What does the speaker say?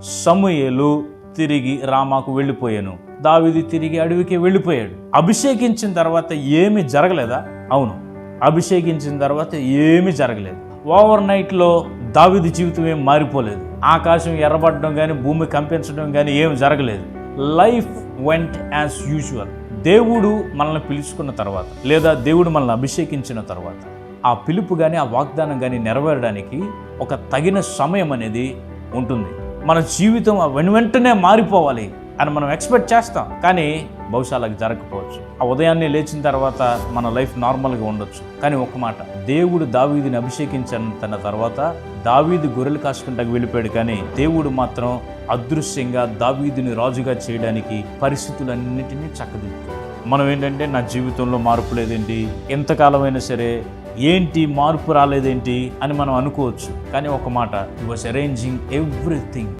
సమూయేలు తిరిగి రామాకు వెళ్ళిపోయాను, దావీదు తిరిగి అడవికి వెళ్ళిపోయాడు. అభిషేకించిన తర్వాత ఏమీ జరగలేదా? అవును, అభిషేకించిన తర్వాత ఏమీ జరగలేదు. ఓవర్ నైట్లో దావీదు జీవితం ఏం మారిపోలేదు. ఆకాశం ఎర్రబడడం కానీ భూమి కంపించడం కానీ ఏం జరగలేదు. Life vent as usual. దేవుడు మనల్ని పిలుచుకున్న తర్వాత లేదా దేవుడు మనల్ని అభిషేకించిన తర్వాత ఆ పిలుపు కానీ ఆ వాగ్దానం కానీ నెరవేరడానికి ఒక తగిన సమయం అనేది ఉంటుంది. మన జీవితం వెంటనే మారిపోవాలి అని మనం ఎక్స్పెక్ట్ చేస్తాం, కానీ బహుశా అలాగ జరగకపోవచ్చు. ఆ ఉదయాన్నే లేచిన తర్వాత మన లైఫ్ నార్మల్గా ఉండొచ్చు. కానీ ఒక మాట, దేవుడు దావీదుని అభిషేకించిన తర్వాత దావీదు గొర్రెలు కాసుకుంటాకు వెళ్ళిపోయాడు, కానీ దేవుడు మాత్రం అదృశ్యంగా దావీదుని రాజుగా చేయడానికి పరిస్థితులన్నిటినీ చక్కదిద్దాడు. మనం ఏంటంటే నా జీవితంలో మార్పు లేదేంటి, ఎంతకాలమైనా సరే ఏంటి మార్పు రాలేదేంటి అని మనం అనుకోవచ్చు. కానీ ఒక మాట, హి వాస్ అరేంజింగ్ ఎవ్రీథింగ్